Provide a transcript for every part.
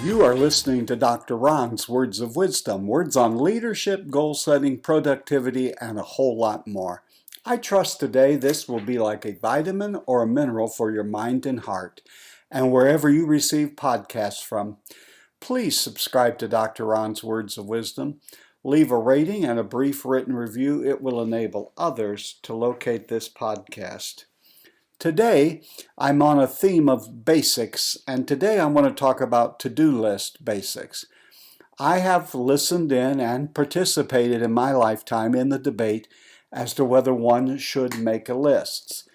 You are listening to Dr. Ron's Words of Wisdom, words on leadership, goal setting, productivity, and a whole lot more. I trust today this will be like a vitamin or a mineral for your mind and heart. And wherever you receive podcasts from, please subscribe to Dr. Ron's Words of Wisdom. Leave a rating and a brief written review. It will enable others to locate this podcast. Today, I'm on a theme of basics, and today I want to talk about to-do list basics. I have listened in and participated in my lifetime in the debate as to whether one should make a list.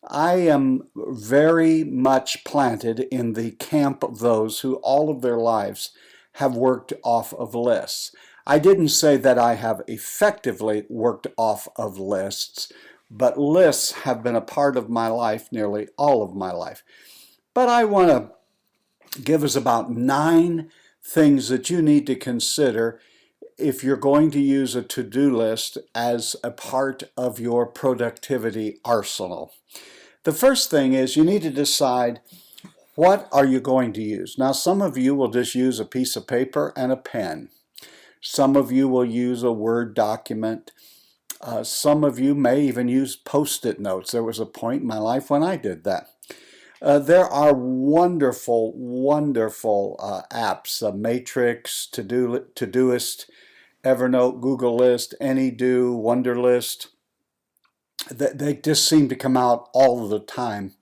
I am very much planted in the camp of those who all of their lives have worked off of lists. I didn't say that I have effectively worked off of lists, but lists have been a part of my life nearly all of my life. But I want to give us about 9 things that you need to consider if you're going to use a to-do list as a part of your productivity arsenal. The first thing is you need to decide, what are you going to use? Now, some of you will just use a piece of paper and a pen. Some of you will use a Word document. Some of you may even use Post-it notes. There was a point in my life when I did that. There are wonderful apps, Matrix, Todoist, Evernote, Google List, AnyDo, Wunderlist. They just seem to come out all of the time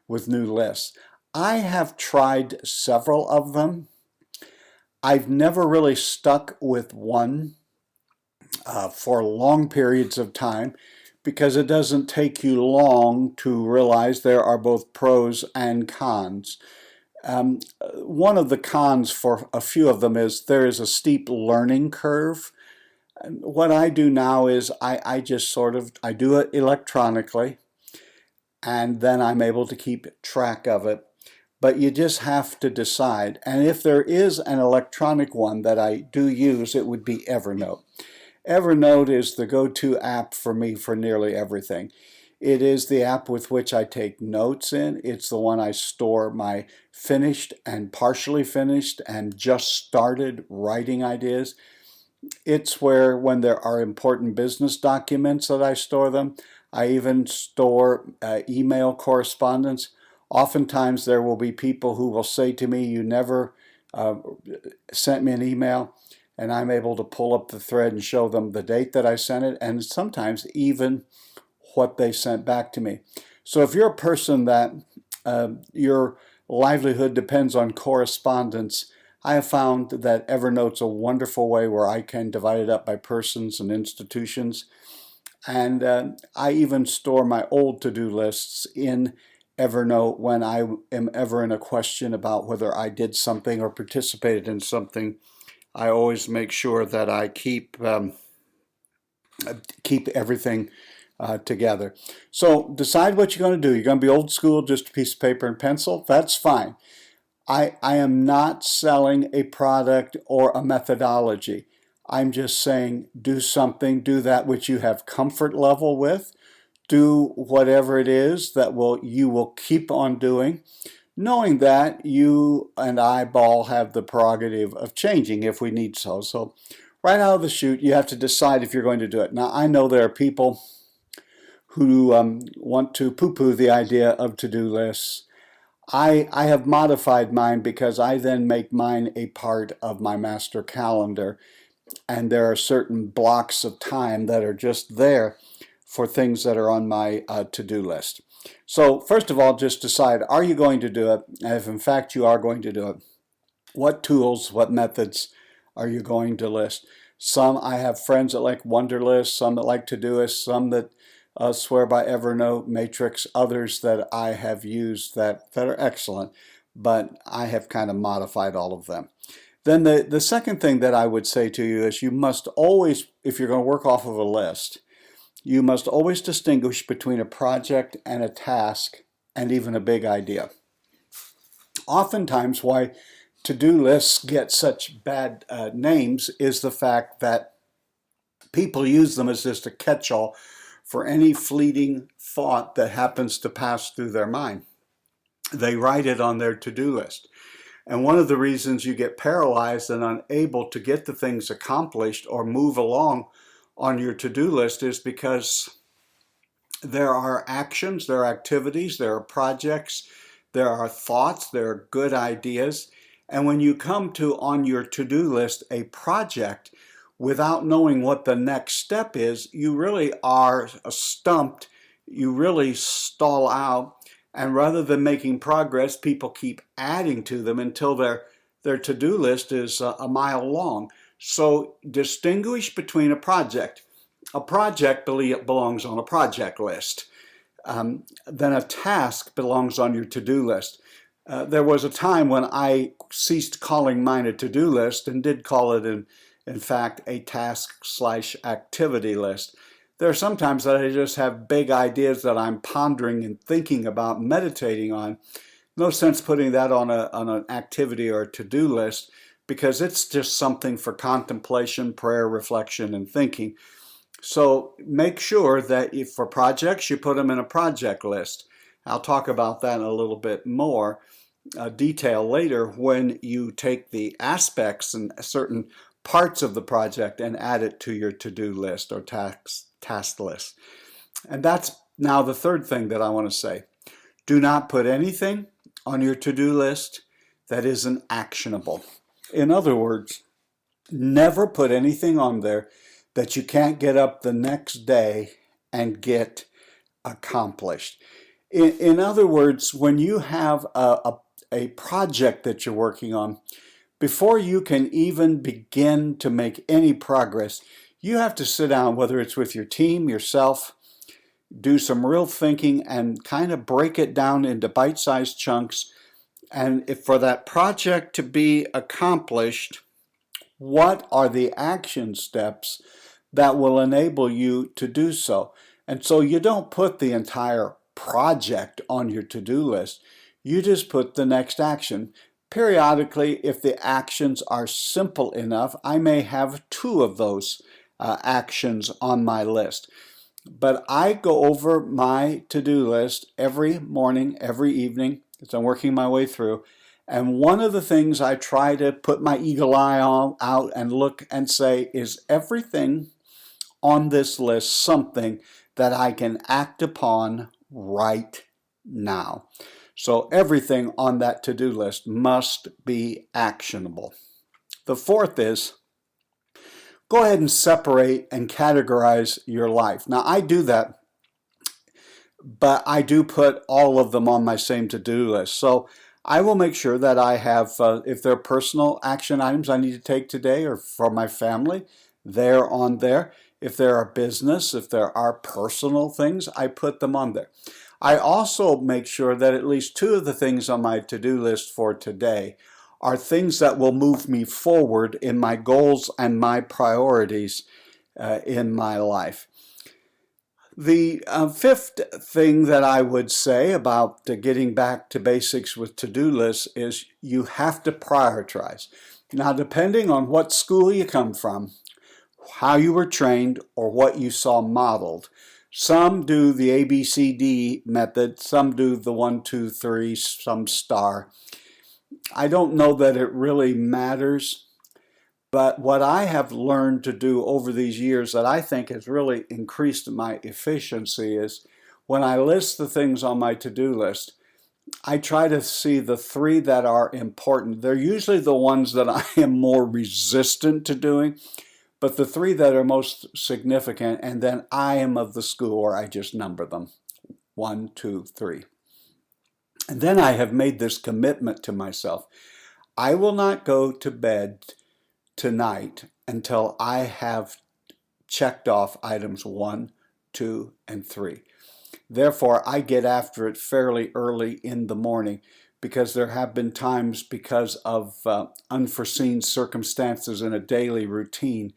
with new lists. I have tried several of them. I've never really stuck with one for long periods of time, because it doesn't take you long to realize there are both pros and cons. One of the cons for a few of them is there is a steep learning curve. What I do now is I do it electronically, and then I'm able to keep track of it. But you just have to decide. And if there is an electronic one that I do use, it would be Evernote. Evernote is the go-to app for me for nearly everything. It is the app with which I take notes in. It's the one I store my finished and partially finished and just started writing ideas. It's where, when there are important business documents, that I store them. I even store email correspondence. Oftentimes there will be people who will say to me, "You never sent me an email." And I'm able to pull up the thread and show them the date that I sent it, and sometimes even what they sent back to me. So if you're a person that your livelihood depends on correspondence, I have found that Evernote's a wonderful way where I can divide it up by persons and institutions. And I even store my old to-do lists in Evernote when I am ever in a question about whether I did something or participated in something. I always make sure that I keep everything together. So decide what you're going to do. You're going to be old school, just a piece of paper and pencil. That's fine. I am not selling a product or a methodology. I'm just saying, do something, do that which you have comfort level with. Do whatever it is that you will keep on doing, knowing that you and I all have the prerogative of changing if we need so. So right out of the chute, you have to decide if you're going to do it. Now, I know there are people who want to poo-poo the idea of to-do lists. I have modified mine because I then make mine a part of my master calendar, and there are certain blocks of time that are just there for things that are on my to-do list. So first of all, just decide, are you going to do it? And if in fact you are going to do it, what tools, what methods are you going to list? I have friends that like Wunderlist, some that like Todoist, some that swear by Evernote, Matrix, others that I have used that are excellent, but I have kind of modified all of them. Then the second thing that I would say to you is, you must always, if you're going to work off of a list, you must always distinguish between a project and a task and even a big idea. Oftentimes, why to-do lists get such bad names is the fact that people use them as just a catch-all for any fleeting thought that happens to pass through their mind. They write it on their to-do list. And one of the reasons you get paralyzed and unable to get the things accomplished or move along on your to-do list is because there are actions, there are activities, there are projects, there are thoughts, there are good ideas. And when you come to on your to-do list a project without knowing what the next step is, you really are stumped, you really stall out. And rather than making progress, people keep adding to them until their to-do list is a mile long. So distinguish between a project. A project belongs on a project list. Then a task belongs on your to-do list. There was a time when I ceased calling mine a to-do list and did call it, in fact, a task/activity list. There are some times that I just have big ideas that I'm pondering and thinking about, meditating on. No sense putting that on an activity or a to-do list because it's just something for contemplation, prayer, reflection, and thinking. So make sure that if for projects, you put them in a project list. I'll talk about that in a little bit more detail later when you take the aspects and certain parts of the project and add it to your to-do list or task list. And that's now the third thing that I want to say. Do not put anything on your to-do list that isn't actionable. In other words, never put anything on there that you can't get up the next day and get accomplished. In other words, when you have a project that you're working on, before you can even begin to make any progress, you have to sit down, whether it's with your team, yourself, do some real thinking and kind of break it down into bite-sized chunks. And if for that project to be accomplished, what are the action steps that will enable you to do so? And so you don't put the entire project on your to-do list. You just put the next action. Periodically, if the actions are simple enough, I may have 2 of those actions on my list. But I go over my to-do list every morning, every evening, as I'm working my way through. And one of the things I try to put my eagle eye out and look and say, is everything on this list something that I can act upon right now? So everything on that to-do list must be actionable. The fourth is, go ahead and separate and categorize your life. Now, I do that, but I do put all of them on my same to-do list. So I will make sure that I have, if there are personal action items I need to take today or for my family, they're on there. If there are business, if there are personal things, I put them on there. I also make sure that at least 2 of the things on my to-do list for today are things that will move me forward in my goals and my priorities in my life. The fifth thing that I would say about getting back to basics with to-do lists is you have to prioritize. Now, depending on what school you come from, how you were trained, or what you saw modeled, some do the ABCD method, some do the 1, 2, 3, some star. I don't know that it really matters, but what I have learned to do over these years that I think has really increased my efficiency is when I list the things on my to-do list, I try to see the 3 that are important. They're usually the ones that I am more resistant to doing, but the 3 that are most significant, and then I am of the school where I just number them, 1, 2, 3. And then I have made this commitment to myself. I will not go to bed tonight until I have checked off items 1, 2, and 3. Therefore, I get after it fairly early in the morning because there have been times because of unforeseen circumstances in a daily routine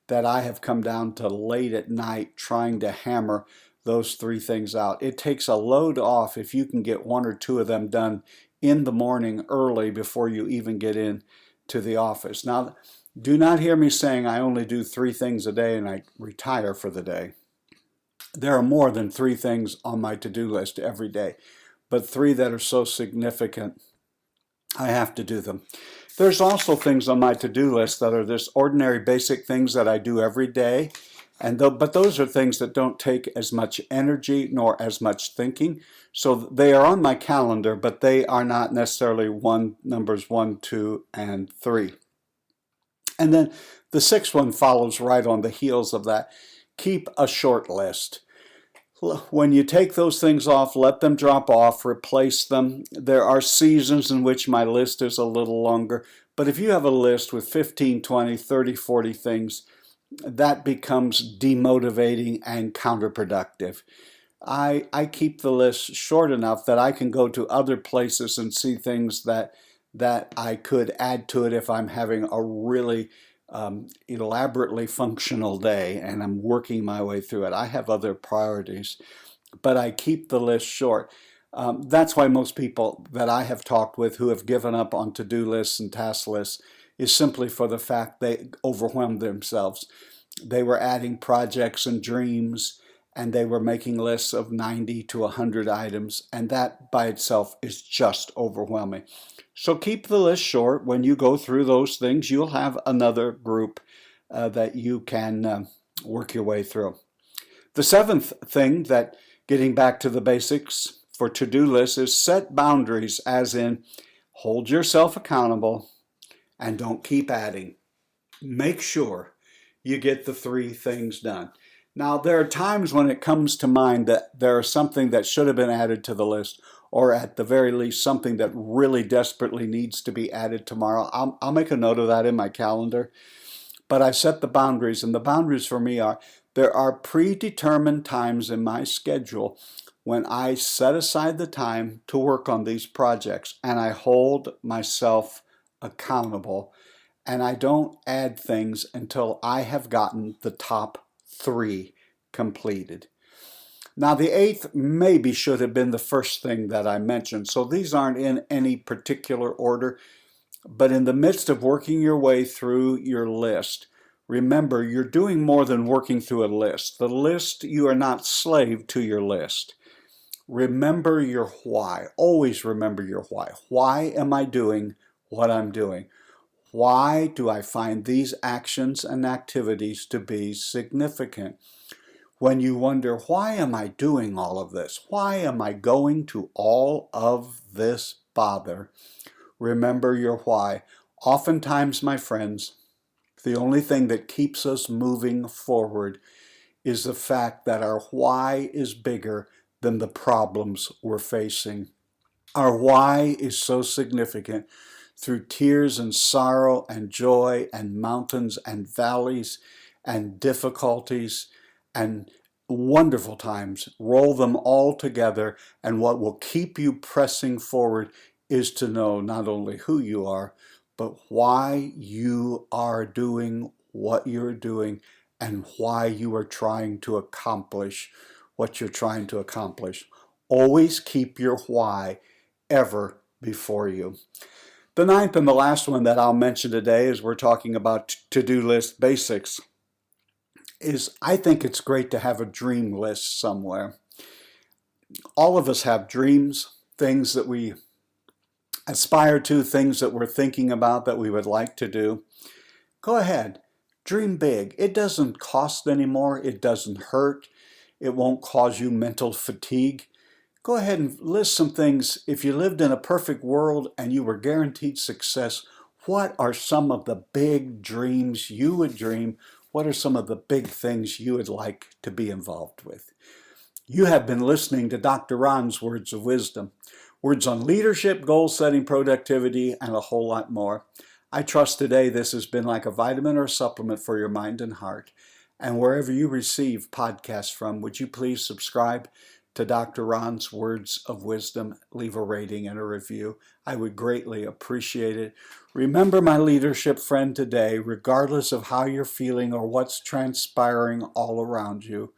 that I have come down to late at night trying to hammer those 3 things out. It takes a load off if you can get 1 or 2 of them done in the morning early before you even get in to the office. Now, do not hear me saying I only do 3 things a day and I retire for the day. There are more than 3 things on my to-do list every day, but 3 that are so significant I have to do them. There's also things on my to-do list that are just ordinary basic things that I do every day. But those are things that don't take as much energy nor as much thinking. So they are on my calendar, but they are not necessarily numbers 1, 2, and 3. And then the sixth one follows right on the heels of that. Keep a short list. When you take those things off, let them drop off, replace them. There are seasons in which my list is a little longer, but if you have a list with 15, 20, 30, 40 things, that becomes demotivating and counterproductive. I keep the list short enough that I can go to other places and see things that I could add to it if I'm having a really elaborately functional day and I'm working my way through it. I have other priorities, but I keep the list short. That's why most people that I have talked with who have given up on to-do lists and task lists is simply for the fact they overwhelmed themselves. They were adding projects and dreams, and they were making lists of 90 to 100 items, and that by itself is just overwhelming. So keep the list short. When you go through those things, you'll have another group that you can work your way through. The seventh thing, that getting back to the basics for to-do lists, is set boundaries, as in hold yourself accountable and don't keep adding. Make sure you get the 3 things done. Now, there are times when it comes to mind that there is something that should have been added to the list, or at the very least something that really desperately needs to be added tomorrow. I'll make a note of that in my calendar. But I've set the boundaries, and the boundaries for me are there are predetermined times in my schedule when I set aside the time to work on these projects, and I hold myself accountable, and I don't add things until I have gotten the top 3 completed. Now, the 8th maybe should have been the first thing that I mentioned, so these aren't in any particular order, but in the midst of working your way through your list, remember you're doing more than working through a list. The list, you are not slave to your list. Remember your why. Always remember your why. Why am I doing what I'm doing? Why do I find these actions and activities to be significant? When you wonder, why am I doing all of this? Why am I going to all of this bother? Remember your why. Oftentimes, my friends, the only thing that keeps us moving forward is the fact that our why is bigger than the problems we're facing. Our why is so significant. Through tears and sorrow and joy and mountains and valleys and difficulties and wonderful times, roll them all together, and what will keep you pressing forward is to know not only who you are, but why you are doing what you're doing and why you are trying to accomplish what you're trying to accomplish. Always keep your why ever before you. The 9th and the last one that I'll mention today, as we're talking about to-do list basics, is I think it's great to have a dream list somewhere. All of us have dreams, things that we aspire to, things that we're thinking about that we would like to do. Go ahead, dream big. It doesn't cost anymore. It doesn't hurt. It won't cause you mental fatigue. Go ahead and list some things. If you lived in a perfect world and you were guaranteed success, what are some of the big dreams you would dream? What are some of the big things you would like to be involved with? You have been listening to Dr. Ron's Words of Wisdom, words on leadership, goal setting, productivity, and a whole lot more. I trust today this has been like a vitamin or supplement for your mind and heart. And wherever you receive podcasts from, would you please subscribe to Dr. Ron's Words of Wisdom, leave a rating and a review. I would greatly appreciate it. Remember, my leadership friend, today, regardless of how you're feeling or what's transpiring all around you,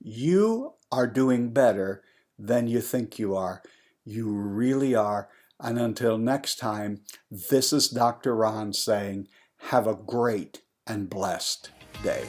you are doing better than you think you are. You really are. And until next time, this is Dr. Ron saying, have a great and blessed day.